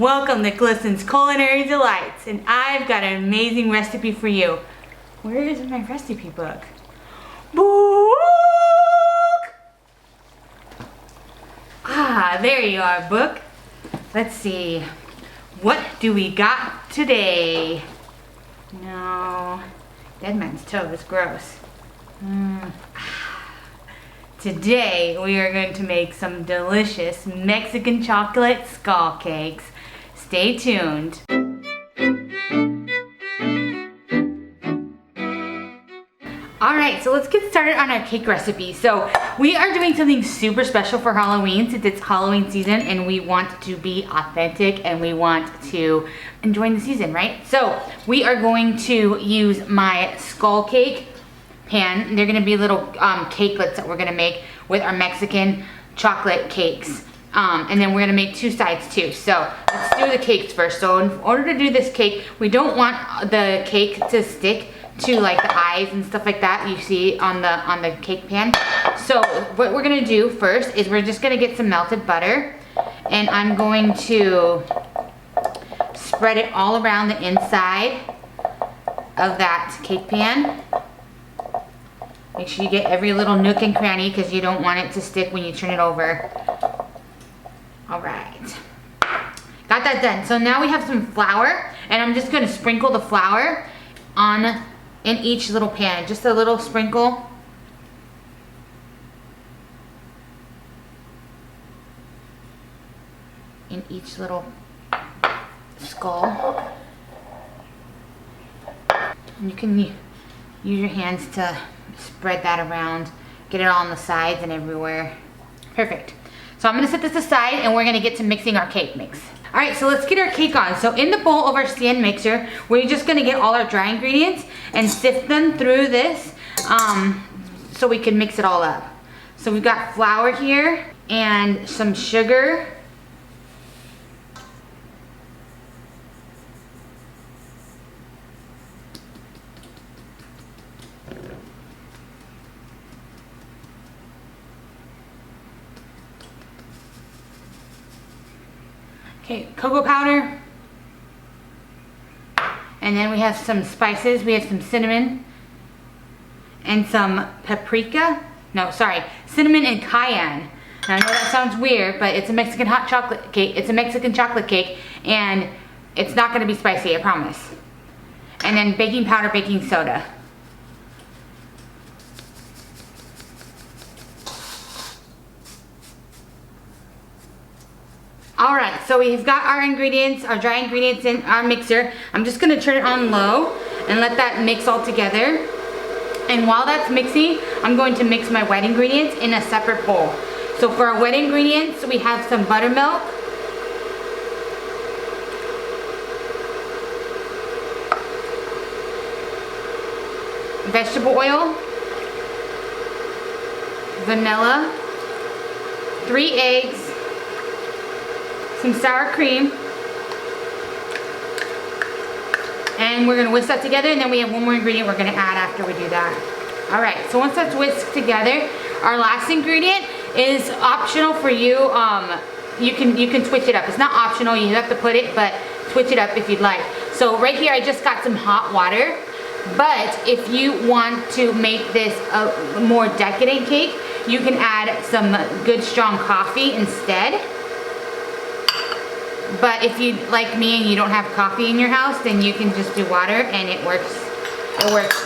Welcome to Glisten's Culinary Delights, and I've got an amazing recipe for you. Where is my recipe book? Book! Ah, there you are, book. Let's see. What do we got today? No, dead man's toe is gross. Today we are going to make some delicious Mexican chocolate skull cakes. Stay tuned. Alright, so let's get started on our cake recipe. So we are doing something super special for Halloween since it's Halloween season and we want to be authentic and we want to enjoy the season, right? So we are going to use my skull cake pan. They're gonna be little cakelets that we're gonna make with our Mexican chocolate cakes. And then we're gonna make two sides too. So let's do the cakes first. So in order to do this cake, we don't want the cake to stick to like the eyes and stuff like that you see on the cake pan. So what we're gonna do first is we're just gonna get some melted butter, and I'm going to spread it all around the inside of that cake pan. Make sure you get every little nook and cranny because you don't want it to stick when you turn it over. All right, got that done. So now we have some flour, and I'm just gonna sprinkle the flour in each little pan, just a little sprinkle. In each little skull. And you can use your hands to spread that around, get it all on the sides and everywhere. Perfect. So I'm gonna set this aside and we're gonna get to mixing our cake mix. All right, so let's get our cake on. So in the bowl of our stand mixer, we're just gonna get all our dry ingredients and sift them through this so we can mix it all up. So we've got flour here and some sugar. Okay, cocoa powder, and then we have some spices. We have some cinnamon and some paprika. No, sorry, cinnamon and cayenne. Now I know that sounds weird, but it's a Mexican hot chocolate cake. It's a Mexican chocolate cake, and it's not gonna be spicy, I promise. And then baking powder, baking soda. All right, so we've got our ingredients, our dry ingredients in our mixer. I'm just gonna turn it on low and let that mix all together. And while that's mixing, I'm going to mix my wet ingredients in a separate bowl. So for our wet ingredients, we have some buttermilk, vegetable oil, vanilla, 3 eggs, some sour cream, and we're gonna whisk that together, and then we have one more ingredient we're gonna add after we do that. All right, so once that's whisked together, our last ingredient is optional for you. You can switch it up. It's not optional, you have to put it, but switch it up if you'd like. So right here, I just got some hot water, but if you want to make this a more decadent cake, you can add some good strong coffee instead. But if you, like me, and you don't have coffee in your house, then you can just do water and it works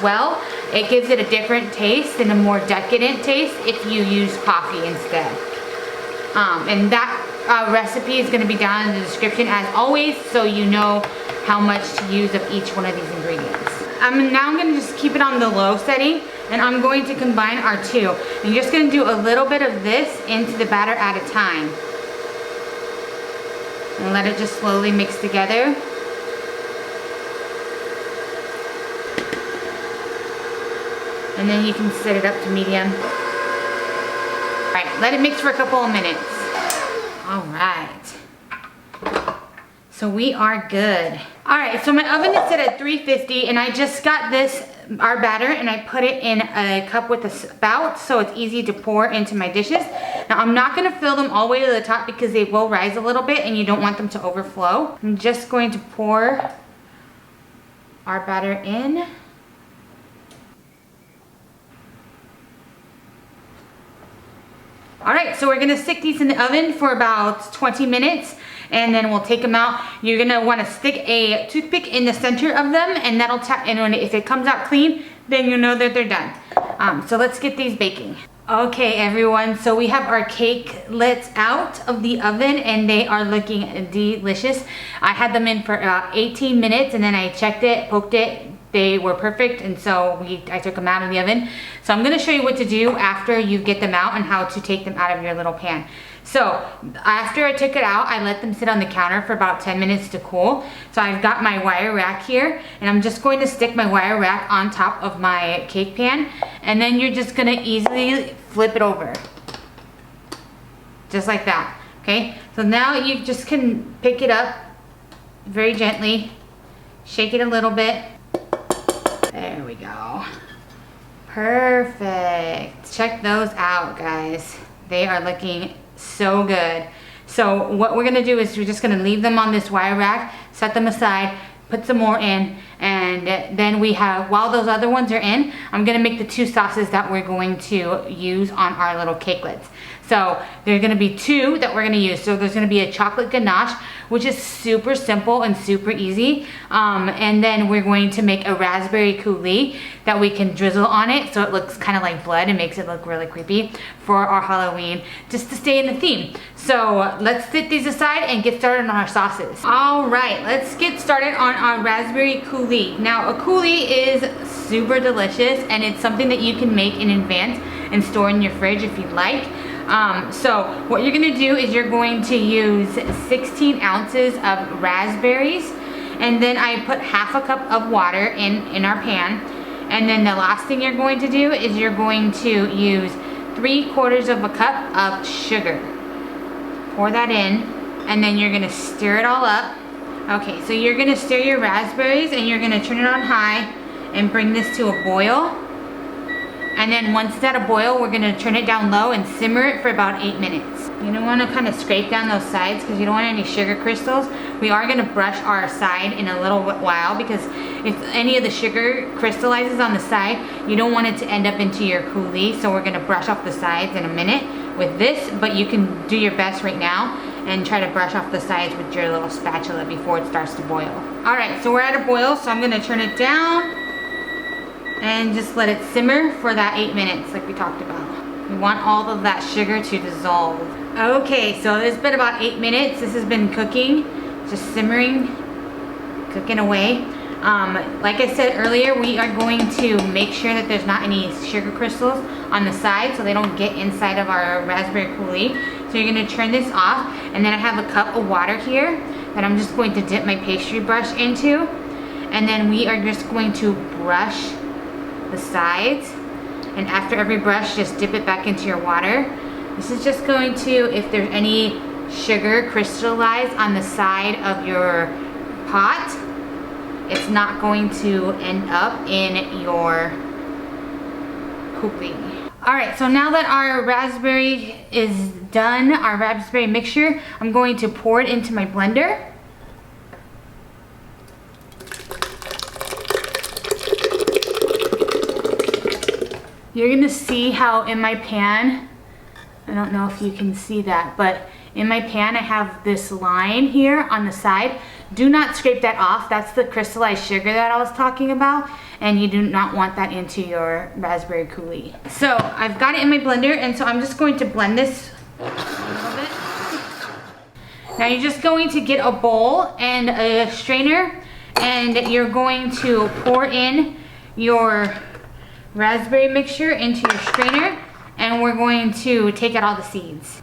well. It gives it a different taste and a more decadent taste if you use coffee instead. And that recipe is gonna be down in the description as always, so you know how much to use of each one of these ingredients. Now I'm gonna just keep it on the low setting, and I'm going to combine our two. I'm just gonna do a little bit of this into the batter at a time. And let it just slowly mix together. And then you can set it up to medium. All right, let it mix for a couple of minutes. All right. So we are good. All right, so my oven is set at 350 and I just got our batter and I put it in a cup with a spout so it's easy to pour into my dishes. Now I'm not gonna fill them all the way to the top because they will rise a little bit and you don't want them to overflow. I'm just going to pour our batter in. All right, so we're gonna stick these in the oven for about 20 minutes and then we'll take them out. You're gonna wanna stick a toothpick in the center of them and that'll and if it comes out clean, then you know that they're done. So let's get these baking. Okay everyone, so we have our cakelets out of the oven and they are looking delicious. I had them in for about 18 minutes and then I checked it, poked it. They were perfect and so I took them out of the oven. So I'm gonna show you what to do after you get them out and how to take them out of your little pan. So after I took it out, I let them sit on the counter for about 10 minutes to cool. So I've got my wire rack here and I'm just going to stick my wire rack on top of my cake pan and then you're just gonna easily flip it over. Just like that, okay? So now you just can pick it up very gently, shake it a little bit. There we go. Perfect. Check those out, guys. They are looking so good. So what we're gonna do is we're just gonna leave them on this wire rack, set them aside, put some more in, and then we have, while those other ones are in, I'm gonna make the two sauces that we're going to use on our little cakelets. So there's gonna be two that we're gonna use. So there's gonna be a chocolate ganache, which is super simple and super easy. And then we're going to make a raspberry coulis that we can drizzle on it so it looks kind of like blood and makes it look really creepy for our Halloween, just to stay in the theme. So let's set these aside and get started on our sauces. All right, let's get started on our raspberry coulis. Now a coulis is super delicious and it's something that you can make in advance and store in your fridge if you'd like. So what you're gonna do is you're going to use 16 ounces of raspberries and then I put half a cup of water in our pan, and then the last thing you're going to do is you're going to use 3/4 of a cup of sugar. Pour that in and then you're gonna stir it all up. Okay, so you're gonna stir your raspberries and you're gonna turn it on high and bring this to a boil. And then once it's at a boil, we're gonna turn it down low and simmer it for about 8 minutes. You don't wanna kind of scrape down those sides because you don't want any sugar crystals. We are gonna brush our side in a little while because if any of the sugar crystallizes on the side, you don't want it to end up into your coulis. So we're gonna brush off the sides in a minute with this, but you can do your best right now and try to brush off the sides with your little spatula before it starts to boil. All right, so we're at a boil, so I'm gonna turn it down and just let it simmer for that 8 minutes like we talked about. We want all of that sugar to dissolve. Okay, so it's been about 8 minutes. This has been cooking, just simmering, cooking away. Like I said earlier, we are going to make sure that there's not any sugar crystals on the side so they don't get inside of our raspberry coulis. So you're gonna turn this off, and then I have a cup of water here that I'm just going to dip my pastry brush into. And then we are just going to brush the sides, and after every brush just dip it back into your water. This is just going to, if there's any sugar crystallized on the side of your pot, it's not going to end up in your coulis. All right, so now that our raspberry is done, our raspberry mixture, I'm going to pour it into my blender. You're gonna see how in my pan, I don't know if you can see that, but in my pan I have this line here on the side. Do not scrape that off. That's the crystallized sugar that I was talking about, and you do not want that into your raspberry coulis. So I've got it in my blender, and so I'm just going to blend this a little bit. Now you're just going to get a bowl and a strainer, and you're going to pour in your raspberry mixture into your strainer, and we're going to take out all the seeds.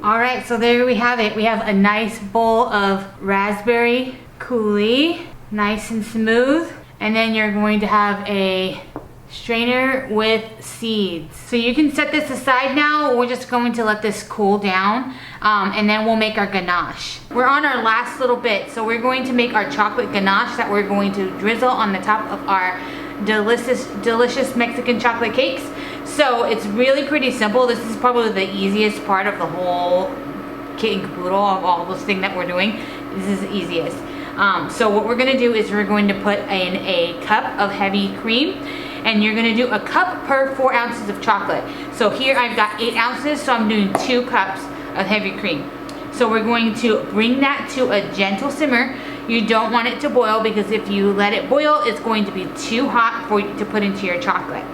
All right, so there we have it. We have a nice bowl of raspberry coulis. nice and smooth. And then you're going to have a strainer with seeds. So you can set this aside now. We're just going to let this cool down, and then we'll make our ganache. We're on our last little bit, so we're going to make our chocolate ganache that we're going to drizzle on the top of our delicious Mexican chocolate cakes. So it's really pretty simple. This is probably the easiest part of the whole kit and caboodle of all this thing that we're doing. This is the easiest. So what we're gonna do is we're going to put in a cup of heavy cream, and you're gonna do a cup per 4 ounces of chocolate. So here I've got 8 ounces, so I'm doing 2 cups of heavy cream. So we're going to bring that to a gentle simmer. You don't want it to boil, because if you let it boil, it's going to be too hot for you to put into your chocolate.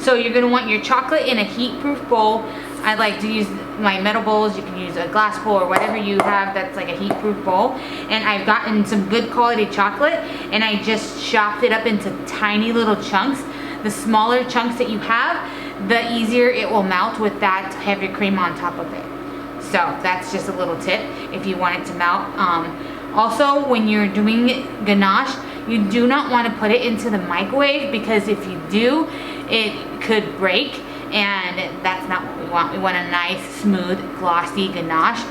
So you're gonna want your chocolate in a heat-proof bowl. I like to use my metal bowls. You can use a glass bowl or whatever you have that's like a heat-proof bowl. And I've gotten some good quality chocolate, and I just chopped it up into tiny little chunks. The smaller chunks that you have, the easier it will melt with that heavy cream on top of it. So that's just a little tip if you want it to melt. Also, when you're doing ganache, you do not want to put it into the microwave, because if you do, it could break, and that's not what we want. We want a nice, smooth, glossy ganache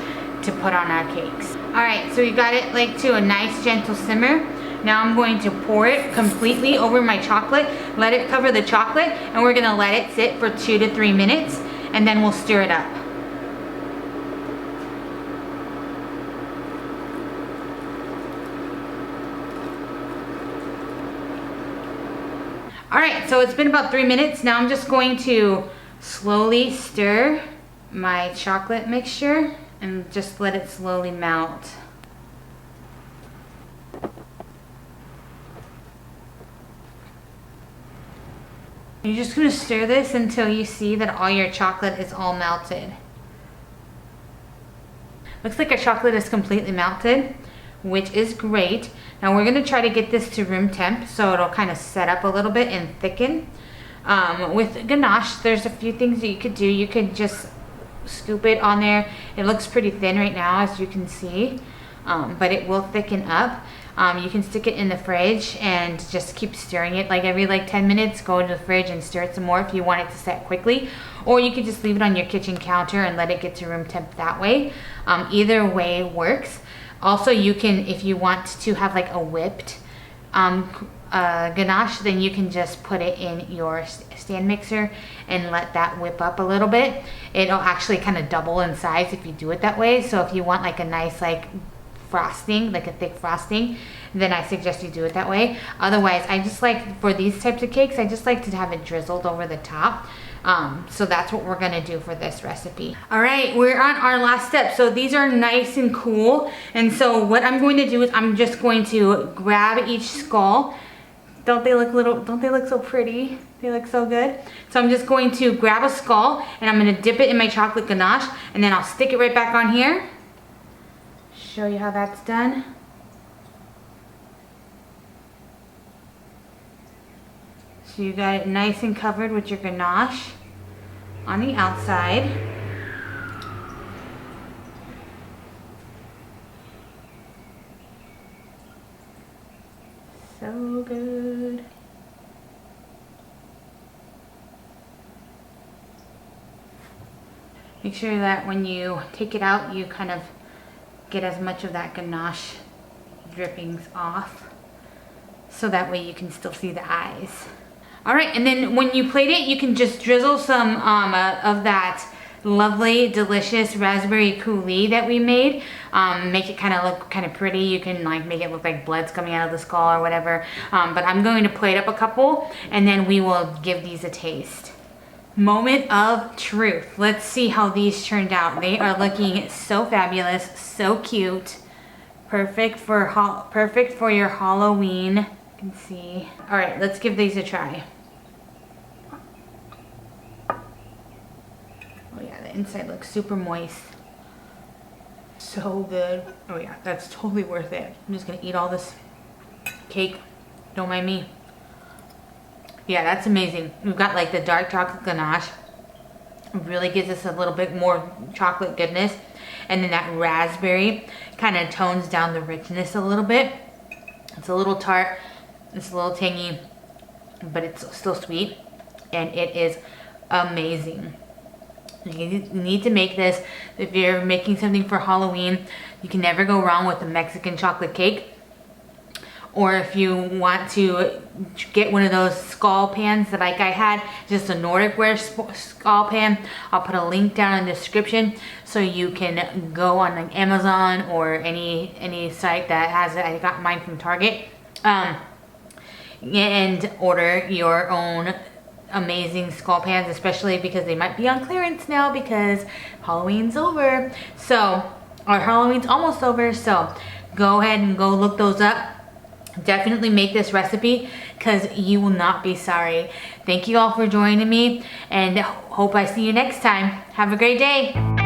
to put on our cakes. All right, so we got it like to a nice, gentle simmer. Now I'm going to pour it completely over my chocolate, let it cover the chocolate, and we're gonna let it sit for 2 to 3 minutes, and then we'll stir it up. All right, so it's been about 3 minutes. Now I'm just going to slowly stir my chocolate mixture and just let it slowly melt. You're just gonna stir this until you see that all your chocolate is all melted. Looks like our chocolate is completely melted, which is great. Now we're gonna try to get this to room temp so it'll kind of set up a little bit and thicken. With ganache, there's a few things that you could do. You could just scoop it on there. It looks pretty thin right now, as you can see, but it will thicken up. You can stick it in the fridge and just keep stirring it like every 10 minutes. Go into the fridge and stir it some more if you want it to set quickly, or you could just leave it on your kitchen counter and let it get to room temp that way. Either way works. Also, you can, if you want to have like a whipped ganache, then you can just put it in your stand mixer and let that whip up a little bit. It'll actually kind of double in size if you do it that way. So if you want like a nice frosting, like a thick frosting, then I suggest you do it that way. Otherwise, I just like, for these types of cakes, I just like to have it drizzled over the top. So that's what we're gonna do for this recipe. All right, we're on our last step. So these are nice and cool. And so what I'm going to do is I'm just going to grab each skull. Don't they look so pretty? They look so good. So I'm just going to grab a skull and I'm gonna dip it in my chocolate ganache, and then I'll stick it right back on here. Show you how that's done. So you got it nice and covered with your ganache on the outside. So good. Make sure that when you take it out, you kind of get as much of that ganache drippings off, so that way you can still see the eyes. All right, and then when you plate it, you can just drizzle some of that lovely, delicious raspberry coulis that we made. Make it kind of look kind of pretty. You can make it look like blood's coming out of the skull or whatever. But I'm going to plate up a couple, and then we will give these a taste. Moment of truth. Let's see how these turned out. They are looking so fabulous, so cute. Perfect for your Halloween. You can see. All right, let's give these a try. Oh yeah, the inside looks super moist. So good. Oh yeah, that's totally worth it. I'm just gonna eat all this cake. Don't mind me. Yeah, that's amazing. We've got like the dark chocolate ganache. It really gives us a little bit more chocolate goodness. And then that raspberry kind of tones down the richness a little bit. It's a little tart, it's a little tangy, but it's still sweet, and it is amazing. You need to make this. If you're making something for Halloween, you can never go wrong with a Mexican chocolate cake. Or if you want to get one of those skull pans that like I had, just a Nordic ware skull pan, I'll put a link down in the description so you can go on like Amazon or any site that has it. I got mine from Target, and order your own amazing skull pans, especially because they might be on clearance now because Halloween's over. So, or Halloween's almost over, so go ahead and go look those up. Definitely make this recipe because you will not be sorry. Thank you all for joining me, and hope I see you next time. Have a great day.